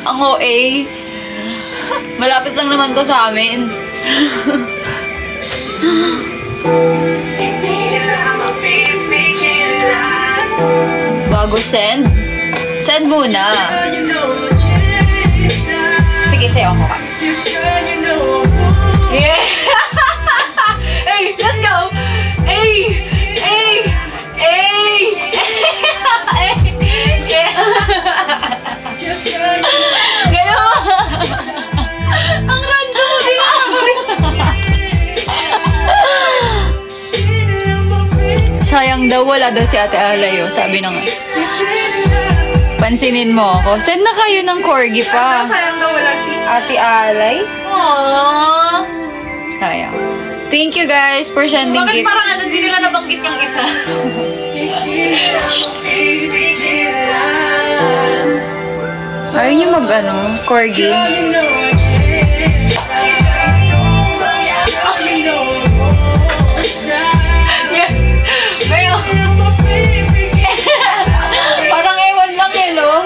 Ang OA. Malapit lang naman to sa amin. Bago send? Send muna. Sige, sayo ako ka. Yeah! Hey, let's go! Hey! Hey! Hey! Hey! Yeah! Gano'n! Ang random mo, di ba? Sayang daw, wala daw si Ate Alay, oh. Sabi na nga. Pansinin mo ako. Send na kayo ng corgi pa. Sayang daw wala si Ate Alay. Aww. Sayang. Thank you guys for sending Bakit gifts. parang ano, di nila nabanggit yung isa? Ayaw niyo mag-ano, corgi. Parang ewan lang eh, no?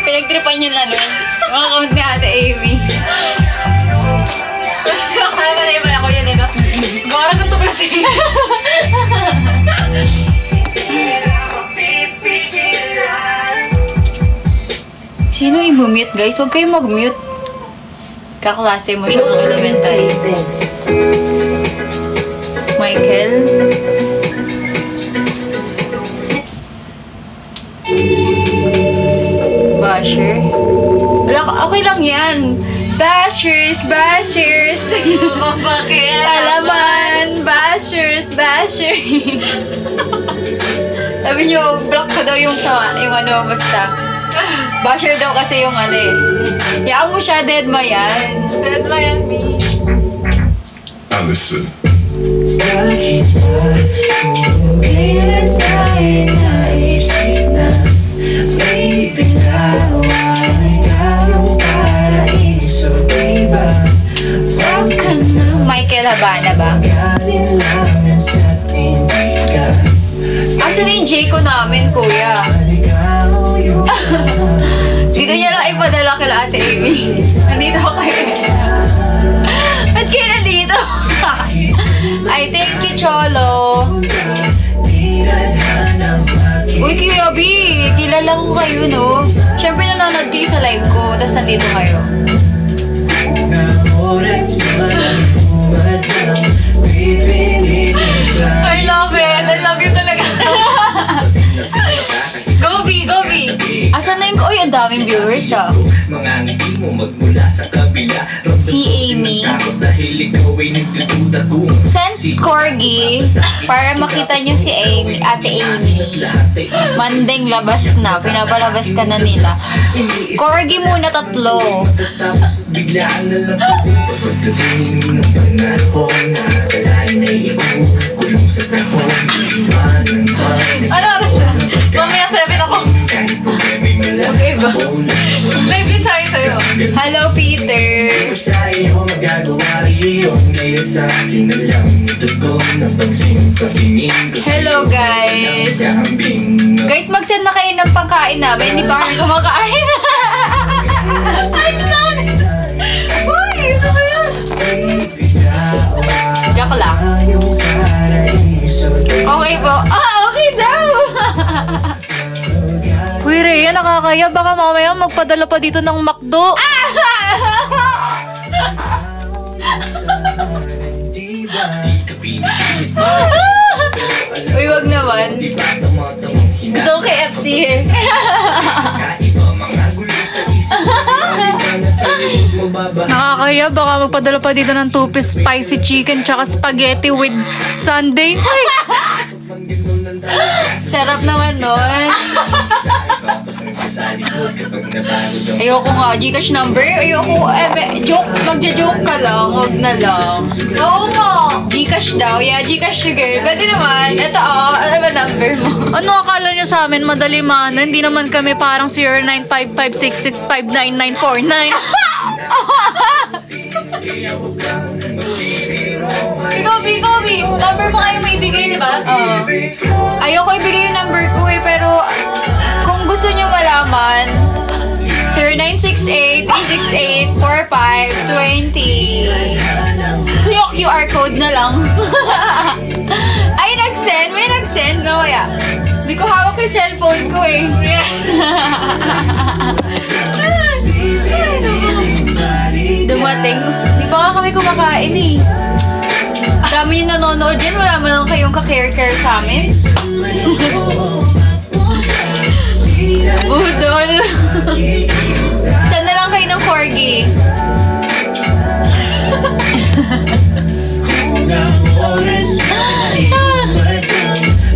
Pinagtripan niyo na nun. Yung account ni Ate Amy. Kaya ba na iba ako yan eh, no? Gawara kang tuklas eh. Sino i-mute, guys? Huwag kayo mag-mute. Kaklase mo siya ng elementary. Michael? Basher? Wala, okay lang yan. Bashers, bashers. Bakit? Alaman, bashers, bashers. Sabi niyo, block ko daw yung ano, basta. Basher daw kasi yung ano eh. Yaan mo siya, dead ma yan. Dead ma yan, me. Listen. Bakit ba kung kailan tayo naisip na may pinawang regalong paraiso, diba? Huwag ka na. Michael Habana ba? Galing lang sa tindigan. Asan na yung Jayco namin, kuya? Maligaw yung Dito niya lang ipadala kila Ate Amy. Nandito ako kayo. Ba't kayo nandito? Ay, thank you, Cholo. Uy, Kuya B, kilala ko kayo, no? Siyempre nanonood kayo sa live ko, tapos nandito kayo. I love it! I love you talaga. Go B! Go B! Asan na yung... Uy, ang daming viewers, ah. Si Amy. Send corgi para makita niyo si Amy, Ate Amy. Mandeng labas na. Pinapalabas ka na nila. Corgi muna 3. Biglaan na lang pupunta sa dating ng panahon na akalain ay ikukulong sa kahon. Ano oras na? Mamaya 7 ako. Okay ba? Live din tayo sa'yo. Hello, Peter. Sa iyo magagawa iyo ngayon sa akin na lang ito ng pagsimpatingin ko. Hello, guys. Guys, mag-send na kayo ng pangkain namin. Hindi pa kami kumakain. I love it. Uy, ano ba yan? Joke lang. Okay po. Okay daw. Uy, Rhea, nakakaya. Baka mamaya magpadala pa dito ng McDo. Uy, wag naman. Gusto ko KFC eh. Nakakaya. Baka magpadala pa dito ng 2-piece spicy chicken tsaka spaghetti with sundae. Ay! Sarap naman nun. Ayoko nga. Gcash number? Ayoko. Joke. Magja-joke ka lang. Huwag na lang. Oo mo. Gcash daw. Yeah, Gcash girl. Pwede naman. Ito ano ba number mo? Ano akala nyo sa amin? Madali man. Hindi naman kami parang 095566599949. Gobi! Number mo kayo may ibigay, di ba? Oo. Ayoko ibigay yung number ko eh, pero kung gusto nyo malaman, naman. 0968-368-4520. So yung QR code na lang. Ay, nag-send. May nag-send. No, kaya. Hindi ko hawak yung cellphone ko eh. Dumating. Di pa nga kami kumakain eh. Dami yung nanonood dyan. Wala mo lang kayong ka-care-care sa amin. Budol. Saan na lang kayo ng corgi?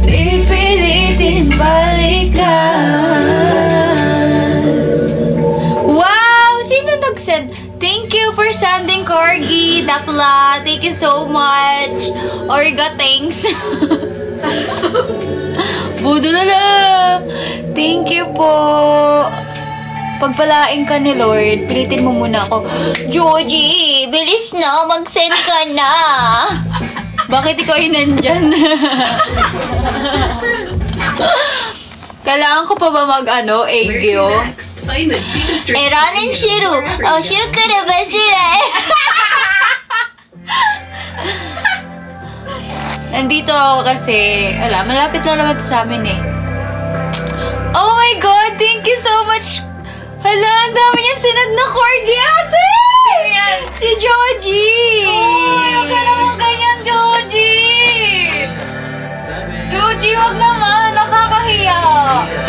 Pipilitin balikan. Wow! Sino nag-send? Thank you for sending corgi, Dapla. Thank you so much. Orga, thanks. Budulala. Thank you po. Pagpalain ka ni Lord, pilitin mo muna ako. Joji, bilis na. Mag-send ka na. Bakit ikaw yung nandyan? Kailangan ko pa ba mag-ano, egyo? Ranin shiru. Oh, shukura ba sila? Nandito ako kasi, wala, malapit na naman sa amin eh. Oh my God! Thank you so much! Hala, ang dami niyan sinad na corgi, ate! Si Joji! Uy, huwag ka naman ganyan, Joji! Joji, wag naman! Nakakahiya!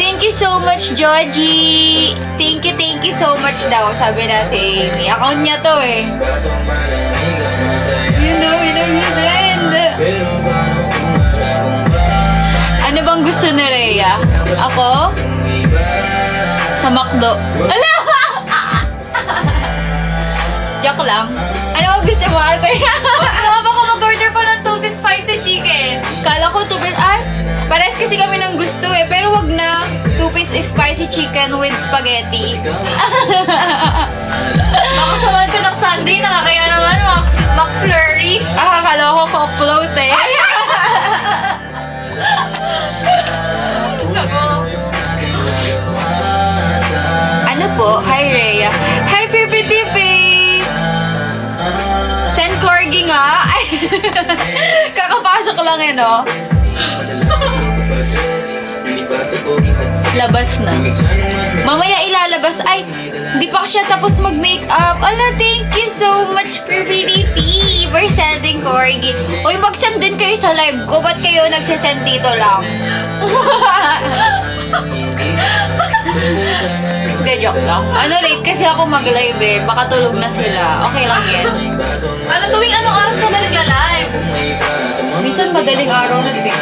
Thank you so much, Joji! Thank you so much daw, sabi natin Amy. Account niya to eh. Yun daw, ano bang gusto ni Rhea? Ako? Sa McDo. Ala! Joke lang. Ano bang gusto mo, ate? Baka mag-order pa ng 2-piece spicy chicken. Kala ko 2-piece, pares kasi kami ng gusto eh. Pero wag na 2-piece spicy chicken with spaghetti. Baka saman ka ng Sunday, nakakaya naman, McFlurry. Akala ko ko-upload eh. Ano po? Hi, Rhea. Hi, Pipi Tipi! Send corgi nga. Ay, kakapasok lang eh, no? Labas na. Mamaya ilalabas. Ay, hindi pa siya tapos mag-makeup. Ala, thank you so much, Pipi Tipi, for sending corgi. Uy, mag-send din kayo sa live ko. Ba't kayo nagsisend dito lang? Hindi, joke lang. Ano, late kasi ako mag-live eh. Baka tulog na sila. Okay lang yan. Ano, tuwing anong oras ka ba nagla-live? Minsan madaling araw na din.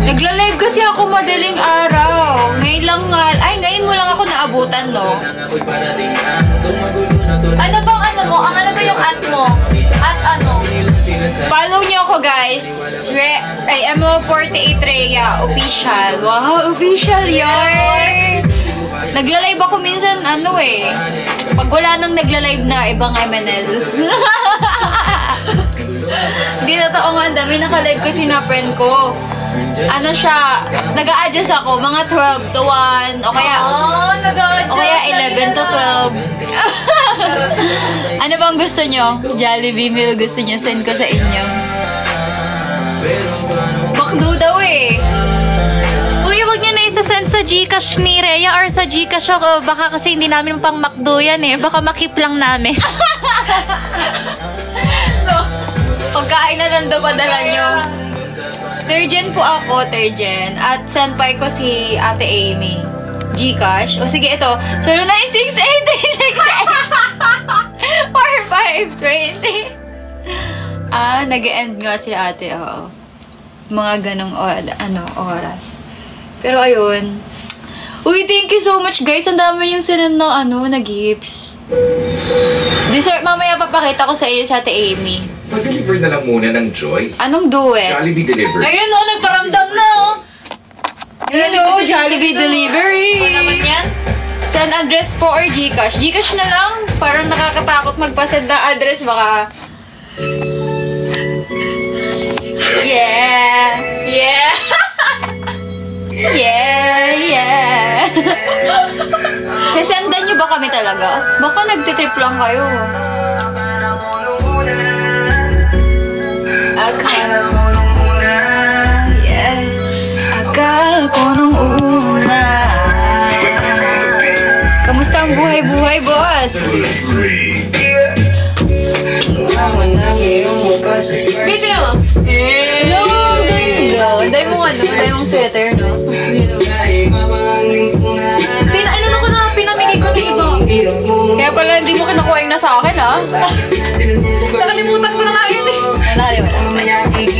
Nagla-live kasi ako madaling araw. Ngayon lang nga. Ay, ngayon mo lang ako naabutan, no? Ano bang ano mo? Ang ano ba yung at mo? At ano? Follow niyo ako, guys. MO48 Rhea, official. Wow, official yun. Nagla-live ako minsan, ano eh. Pag wala nang nagla-live na, ibang MNL. Hindi totoo nga, ang dami naka-live kasi na friend ko. Ano siya, nag-a-adjust ako, mga 12 to 1, o kaya, nag-a-adjust. o kaya 11 to 12. Ano bang gusto nyo? Jollibee meal gusto nyo, send ko sa inyo. McDo daw eh. Uy, wag nyo na isa-send sa Gcash ni Rhea or sa Gcash ako. Baka kasi hindi namin pang McDo yan eh. Baka makip lang namin. Pagkain na lang daw padala nyo. Terjen po ako, Terjen. At senpai ko si Ate Amy. Gcash. O sige, ito. 0968-4520. Nag-e-end nga si ate, oo. Mga ganong oras. Pero ayun. Uy, thank you so much, guys. Ang dami yung sinend na gifts. Dessert, mamaya papakita ko sa iyo sa Ate Amy. Pag-deliver na lang muna ng Joy. Anong duet? Jollibee Delivery. Ayun o, nagparamdam na o. Hello, Jollibee Delivery. Ano naman yan? Send address po or Gcash. Gcash na lang. Parang nakakatakot magpa-send na address. Baka... Yeah! Yeah! Yeah, yeah. Sasendan nyo ba kami talaga? Baka nagtitrip lang kayo. Akala ko nung una, yeah. Akala ko nung una. Kamusta ang buhay-buhay, boss? Bitin mo! Hello, ganda. Anday mong ano, anday mong sweater, no? Ano ko na pinamigay ko ng iba? Kaya pala hindi mo kinukuha yung nasa akin, ha? Nakalimutan ko na nga yun eh. Ay, nakalimutan.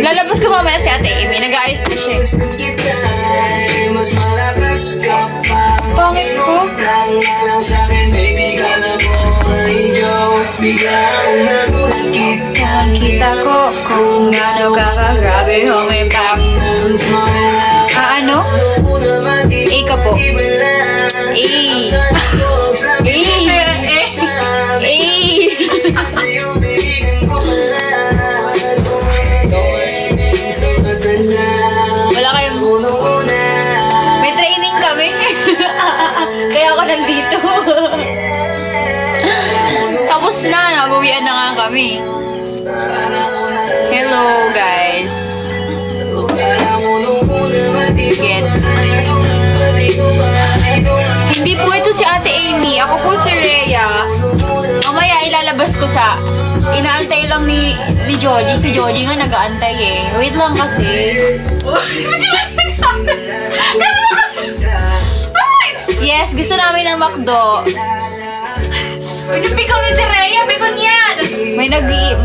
Lalabas ko mamaya si Ate Amy. Nag-aayos ko siya. Pangit ko. Kita ko kung ano kakagrabe humipak. Ano? A ka po. A. Wala kayong... May training kami. Kaya ako nandito. Tapos na, nag-uwian na nga kami. Hello, guys. Gets. Hindi po ito si Ate Amy. Ako po si Rhea. Mamaya ilalabas ko sa... Inaantay lang ni Joji. Si Joji nga nag-aantay eh. Wait lang kasi. Yes, gusto namin ng McDo. Pikaw ni si Rhea, pikon yan! May nag-iim.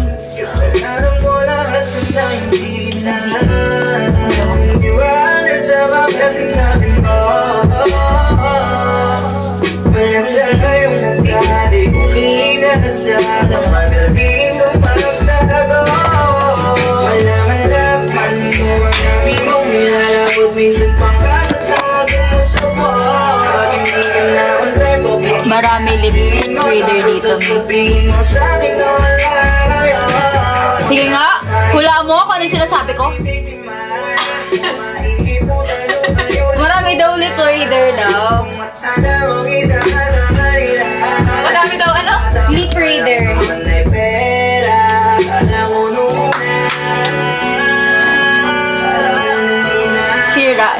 Marami lip reader dito. Sige nga, hulaan mo kung ano yung sinasabi ko. Marami daw lip reader daw. Madami daw ano? Lip reader. Sira.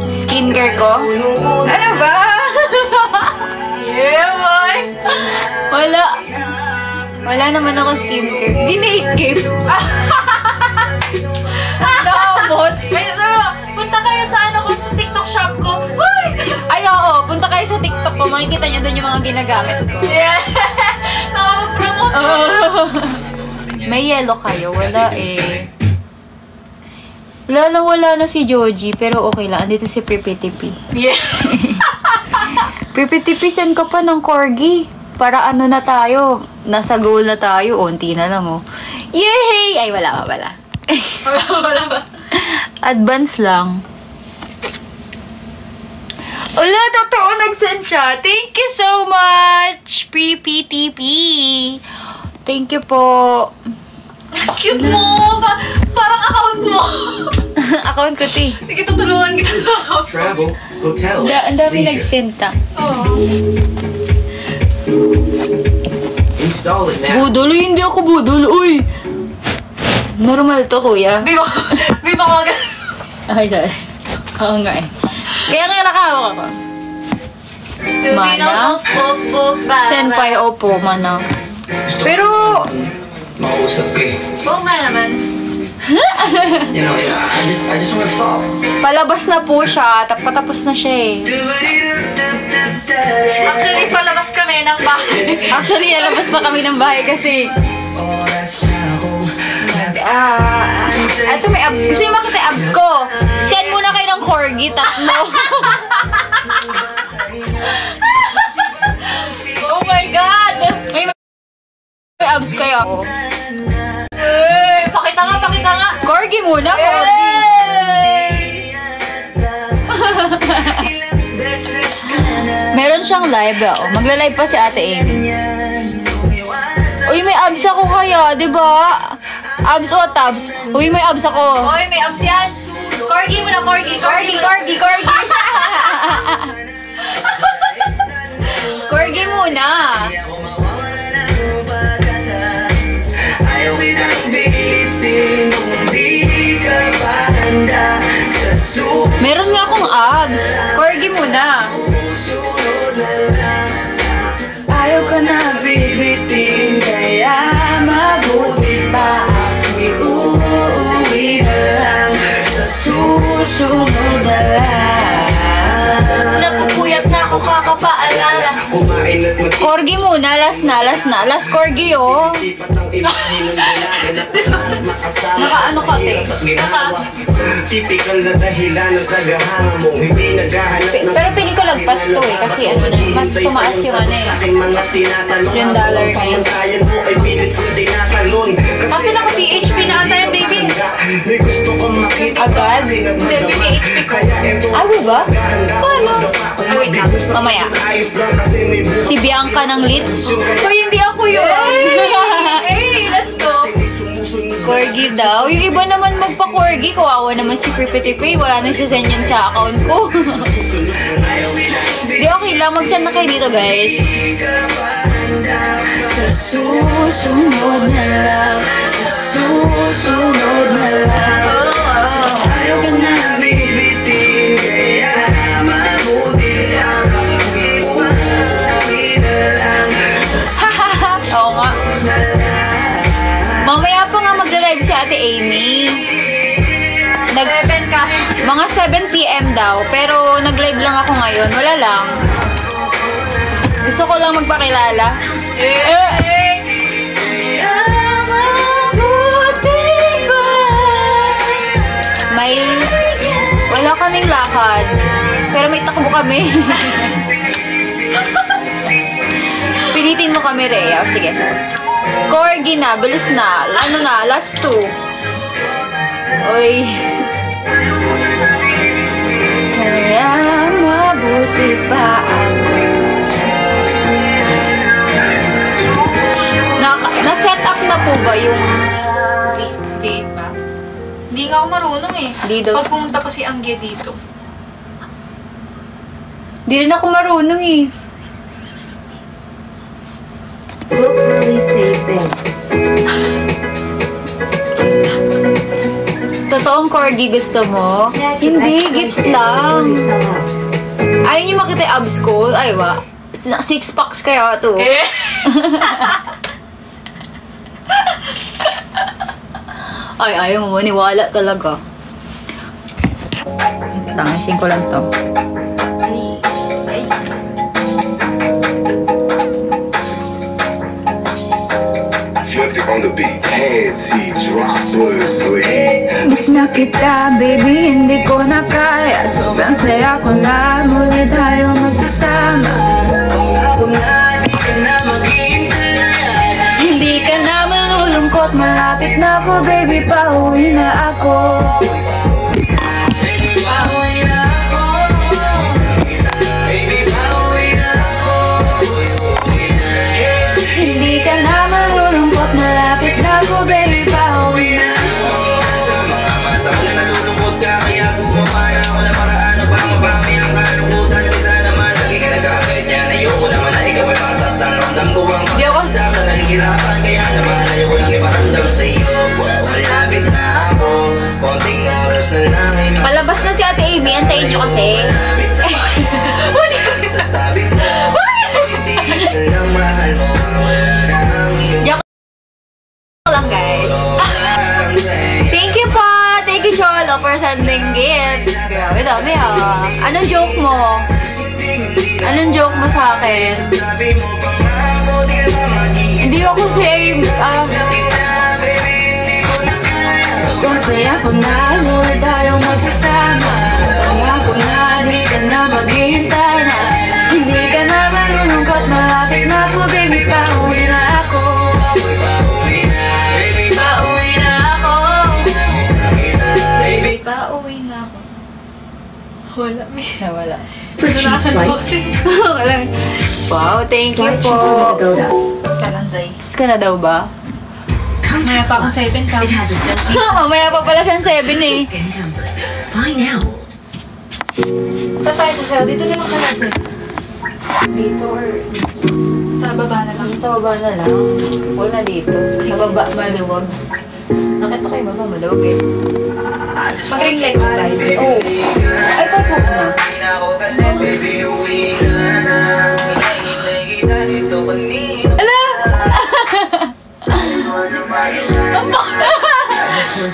Skincare ko. Ano ba? Yeah, boy! Wala naman ako skincare. Binake. Nakabot. Punta kayo sa ano ko, sa TikTok shop ko. Uy! Ay, oo. Punta kayo sa TikTok ko. Makikita nyo doon yung mga ginagamit ko. Yeah! Nakapag-promote. May yellow kayo. Wala eh. Wala na si Joji. Pero okay lang. Andito si PPTP. Yeah! PPTP, send ka pa ng corgi. Para ano na tayo. Nasa goal na tayo. Unti na lang oh. Yay! Ay, wala pa. Wala ba? Advance lang. Wala, totoo nag-send siya. Thank you so much, PPTP. Thank you po. Cute mo! Parang account mo! Account ko, ti. Sige, tutulungan kita sa account. Travel, hotel, Ang dami leisure. nag-send ta. Install it now. Budol? Hindi ako budol. Uy! Normal to, kuya. Di ba ako Ay, sorry. Oo nga eh. Kaya nga nakahawak ako. Mana? Senpai, opo, mana. Pero, Mausap ka eh. Oo nga naman. You know, I just want to solve. palabas na po siya. Patapos na siya eh. Actually, palabas kami ng bahay. Actually, lalabas pa kami ng bahay kasi ito may abs. Gusto nyo makita yung abs ko? Send muna kayo ng corgi, tatlo. Oh my God! May abs kayo. Pakita nga! Corgi muna, corgi. Meron siyang live, oh. Magla-live pa si Ate Amy. Uy, may abs ako kaya, di ba? Abs o tabs? Uy, may abs ako. Oy, may abs yan. Corgi mo na, corgi. Corgi. Corgi muna. Ayaw inang kung di ka pa handa sa Meron nga akong abs. Corgi muna. susunod na lang. Ayaw ka na bibitin, kaya mabuti pa ako'y uuwi na lang sa susunod na lang. Napupuyat na ako kakapaalala. Kumain at mag- Corgi muna. Last na. Last corgi, oh. Sipat ang imahe ng dalaga na pangarap makasama Nakaano ka, sa hirap at ginawa. Tipikal na dahilan ng tagahanga mo, hindi naghahanap ng Pero piling ko lagpas to eh, kasi ano na, mas tumaas yung ano eh. Sa aking mga tinatanong, Yung dollar ang pamantayan mo ay pilit kong tinatalon. Kasi naka-PHP na ata yan, baby. May gusto kong makita Agad? sa akin at Hindi, madama. PHP ko. Kaya eto Ah, diba? maganda. Paano? Ay, wait lang. Mamaya. Ayos lang kasi may bukas Si Bianca ng Litz. Hoy, hindi ako yun. Hey, let's go. Corgi daw. Yung iba naman magpa-corgi. Kawawa naman si Pripitipi. Wala nang sisend yun sa account ko. Di, okay lang. Mag-send na kayo dito, guys. Sa susunod na lang, sa susunod na lang. Ayaw ka na bibitin, kaya mabuti lang uuwi na lang sa Oo nga. Mamaya pa nga magla-live si Ate Amy. Ka. Mga 7 p.m. daw. Pero nag-live lang ako ngayon. Wala lang. Gusto ko lang magpakilala. Wala kaming lakad. Pero may takbo kami. Pilitin mo kami, Rhea. Sige. Corgi na. Bilis na. Ano na? Last 2. Oy. Kaya mabuti pa ako. Na-set up na po ba yung Gate ba? Hindi nga ako marunong eh. Dito. Pag pumunta ko si Angge dito. Di rin ako marunong eh. Totoong corgi gusto mo? Hindi, gifts lang. Ayaw niyo makita yung abs ko? Ay, wa. 6 packs kaya to. Ay, ayaw mo maniwala talaga. Tangisin ko lang to. Flipped it on the beat. Panty droppers, sweet. Miss na kita, baby, hindi ko na kaya. Sobrang saya ko na muli tayo magsasama. pangako na di ka na maghihintay. Hindi ka na malulungkot, malapit na ako, baby, pauwi na ako. Baby, pauwi na ako. Baby, pauwi na ako. Hindi ka na malulungkot, malapit na ako, baby, pauwi na ako. Sa mga mata ko na nalulungkot ka, kaya gumawa na ako ng paraan upang mabawi ang kalungkutan. Isa naman, lagi ka nagkakait niya. Ayoko naman na ikaw ay masaktan. Ramdam ko ang Di ako- pagdam na nahihirapan. Kaya naman ayoko lang iparamdam sa iyo. Malapit na ako, konting oras na lang ay Palabas na si Ate Amy, antayin nyo kasi. sa tabi mo. Hindi na lang mahal mo. Wala nang iyong Joke lang, guys. Thank you po! Thank you, Cholo, for sending gifts. Grabe, dami ah. Anong joke mo? Anong joke mo sa akin? tabi mo pangako, di ka na mag-iisip. Hindi ako si Kung saya ko na, muli tayong magsasama. Pangako na, di ka na maghihintay na. Hindi ka na malulungkot, malapit na ako, baby, pauwi na ako. Pauwi na ako. Baby, Pauwi na ako. Wala, may. Nawala. Pinunasan mo kasi. Wow, thank you po. Kalanzay. Tapos ka na daw ba? Mamaya pa akong 7 ka. It has a stealthy Mamaya pa pala siyang 7 eh. skin temper. Why now? Sa tayo sa sa'yo, dito na lang natin. Dito or sa baba na lang. Sa baba na lang. Huwag na dito. Sa baba, maluwag. Nakita kayo baba, maluwag eh. Mag-ring light na tayo. Oo. Ay, tayo po na. Ala!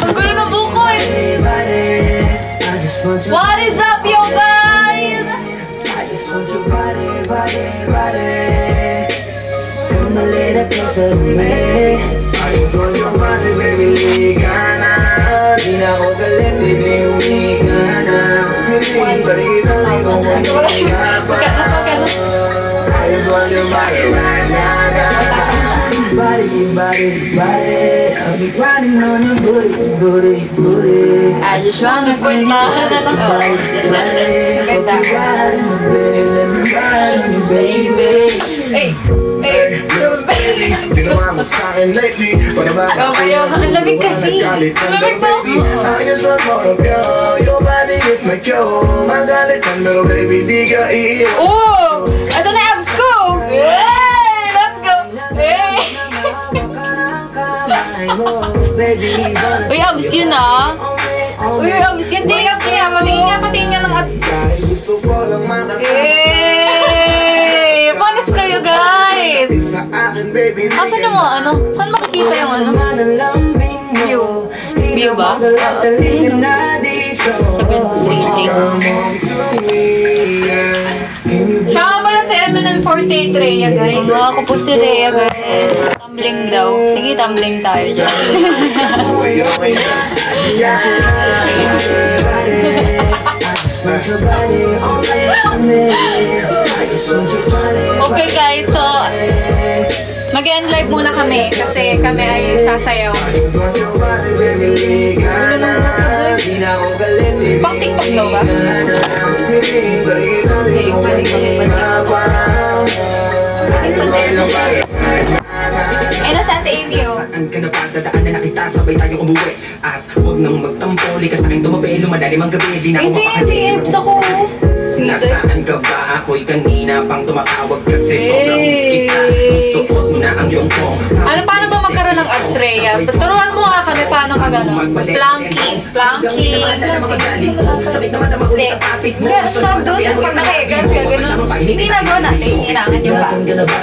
Ang gulo ng buko eh. What is up, yo guys? I'll be grinding on your booty. I just wanna quit na lang. Ganda. Hey! Ginawa mo sa'kin lately. Kamayaw ka, ang lamig kasi. Lamig ba? I just want more of you. Your body is my cure. Magalit ka pero baby di ka iiyak. Oh! Ito na abs ko! Yay! Let's go! Hey! Uy, abs yun ah! Uy, abs yun! Tingnan niya! Patingin niya ng abs! Gusto ko lang makasama Yay! Panis kayo guys! sa akin baby. Asan yung mga ano? Saan makikita yung ano? View. View ba? 738. Siya nga pala si MNL48 Rhea guys. Ako po si Rhea guys. Tumbling daw. Sige, tumbling tayo dyan. Okay guys, so mag-end live muna kami kasi kami ay sasayaw. Pang TikTok daw ba? Eh, nasa Ate Avio. Saan ka na pagdadaan na nakita sabay tayong umuwi. At huwag nang magtampo, likas na kayong tumabi, lumalalim ang gabi, di na ako Hindi, TFs ako. Nasaan ka ba? Ako'y kanina pang tumatawag kasi sobrang miss kita. Isuot mo na ang iyong phone. Ano, paano ba magkaroon ng ads, Rhea? Turuan mo nga kami paano magano. Planking. Planking. Sabit naman na magulit ang topic mo. Gusto tawag doon pag naka-egas ka, ganun. Hindi nagawa natin, inangat yung paa. Nasaan ka na ba?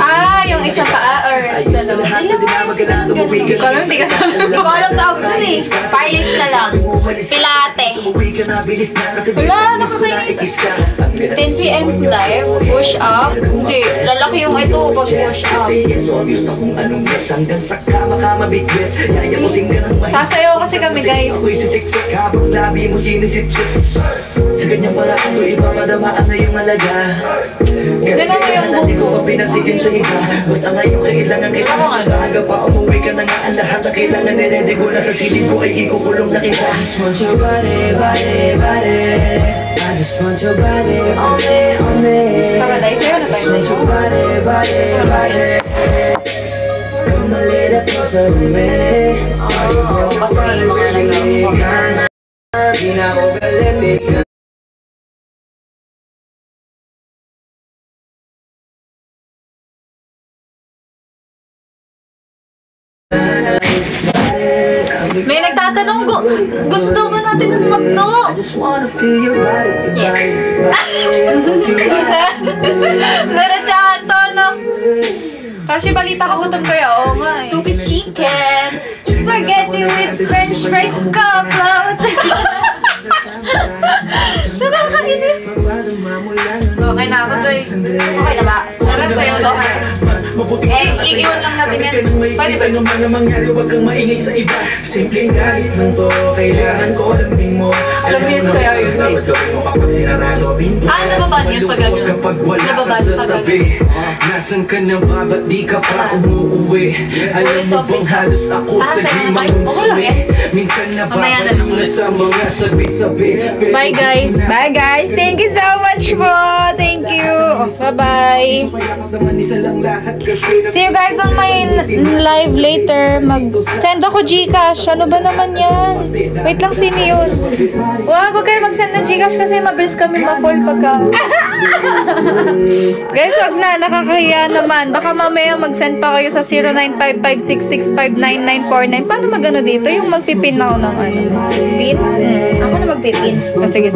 Ah, yung isang paa or dalawa. Hindi ko alam, hindi ko alam tawag doon eh. Pilates na lang. Pilate. Wala, nakakainis. 10 p.m. live, push up. Hindi, lalaki yung ito pag push up. Sasayaw kasi kami guys. Sa ganyang paraan ko ipapadamaan na yung alaga. Ganun mo yung buko. Pinatikim sa iba. Basta ngayon kailangan aga pa umuwi ka na nga ang lahat na kailangan niredy ko na sa silid ko ay ikukulong na kita. I just want your body. I just want your body on me. Paradise, sa'yo na I just want your body. Come a little closer to me. Di na ako galit. May nagtatanong ko, gusto daw ba natin ng McDo? Yes. Diretsahan to, no? Kasi balita ko gutom kayo, oo nga eh. Two-piece chicken, spaghetti with french fries, cocklout. Nakakainis. Okay na ako, Joy. Okay na ba? Sarap sa'yo, Dok. Iiwan lang natin yan. Pwede ba? Huwag kang maingay sa iba. Simpleng galit lang to. Kailangan ko alamin mo. Alam mo yun kaya yun, eh. Nababad yun pag gano'n. Kapag wala ka Nababad sa pag tabi, nasan ka na ba? Ba't di ka pa umuuwi? Alam mo bang halos ako sa di mangunsumi? Minsan nababaliw na sa mga sabi-sabi. Bye guys. Bye guys. Thank you so much po. Thank you. Bye-bye. Naman isa lang lahat. See you guys on my live later. Mag-send ako Gcash. Ano ba naman yan? Wait lang, sino yun? Wag kayo mag-send ng Gcash kasi mabilis kami ma-fall pagka... Guys, wag na. Nakakahiya naman. Baka mamaya mag-send pa kayo sa 095566599949. Paano mag-ano dito? Yung magpipin na ako ng ano. Pin? Ako na magpipin. Sige.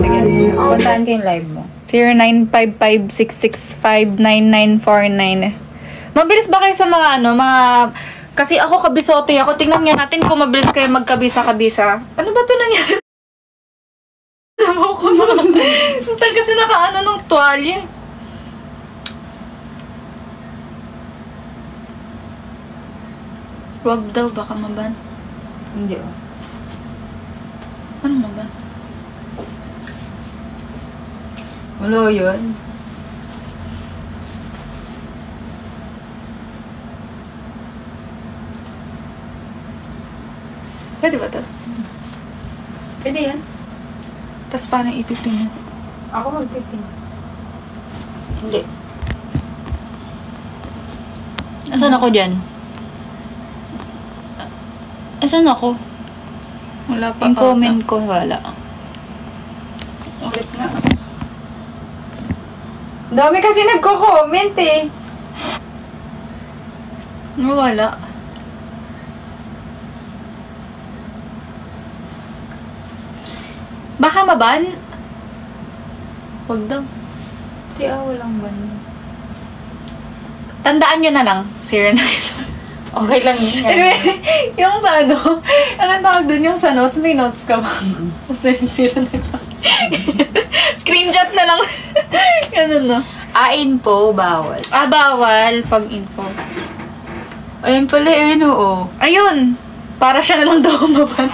Puntahan ko yung live mo. 095566599949. Mabilis ba kayo sa mga ano, mga... Kasi ako kabisote ako. Tingnan nga natin kung mabilis kayo magkabisa-kabisa. Ano ba ito nangyari? Ako na. Kasi nakaano ng tuwalya. Wag daw, baka maban. Hindi. Ano maban? Wala yun. Pwede ba ito? Pwede yan. Tapos paano ipipin yun? Ako magpipin. Hindi. Asan ako dyan? Asan ako? Wala pa. Yung comment ko, wala. Ulit nga. Dami kasi nagko-comment eh. Wala. Baka maban? Huwag daw. Walang banyo. Tandaan nyo na lang, Sir Nice. Okay lang yun. Anyway, yung sa ano, anong tawag dun yung sa notes? May notes ka ba? Sir Nice. Screenshot na lang. Ganun no. Info, bawal. Bawal pag info. Ayun pala, oo. Ayun. Para siya na lang daw maban.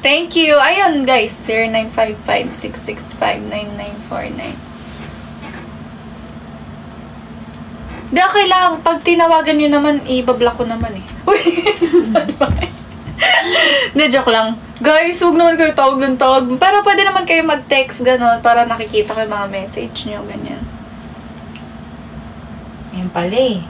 Thank you. Ayun, guys. 0955-665-9949. Di, okay lang. Pag tinawagan nyo naman, ibablock ko naman eh. Uy! Di, joke lang. Guys, huwag naman kayo tawag ng tawag. Pero pwede naman kayo mag-text, gano'n, para nakikita ko yung mga message nyo, ganyan. Ayun pala eh.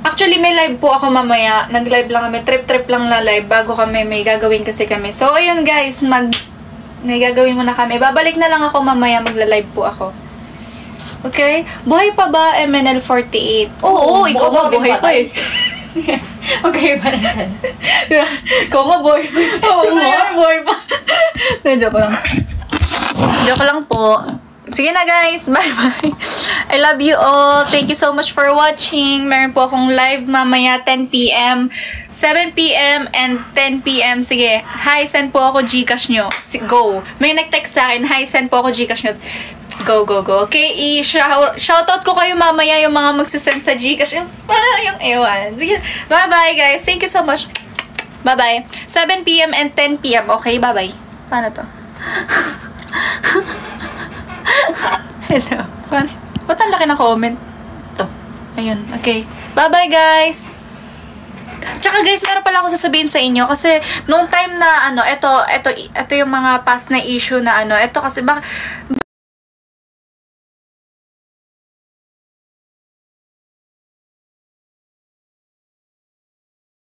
Actually, may live po ako mamaya. Nag-live lang kami. Trip-trip lang na live bago kami. May gagawin kasi kami. So, ayun guys. May gagawin muna kami. Babalik na lang ako mamaya. Magla-live po ako. Okay? Buhay pa ba MNL48? Oo, ikaw nga buhay pa eh. Okay pa rin. Ikaw nga buhay pa. Oo nga, buhay pa. Joke lang. Joke lang po. Sige na guys, bye-bye. I love you all. Thank you so much for watching. Meron po akong live mamaya 10 p.m., 7 p.m. and 10 p.m. Sige, hi, send po ako Gcash nyo. Go. May nag-text sa akin, hi, send po ako Gcash nyo. Go. Okay, shoutout ko kayo mamaya yung mga magsisend sa Gcash. Para yung ewan. Sige, bye-bye guys. Thank you so much. Bye-bye. 7 p.m. and 10 p.m. Okay, bye-bye. Paano to? Hello. Ba't ang laki na comment? Ito. Ayun. Okay. Bye-bye, guys! Tsaka, guys, meron pala ako sasabihin sa inyo kasi nung time na, ito yung mga past na issue na, ito kasi,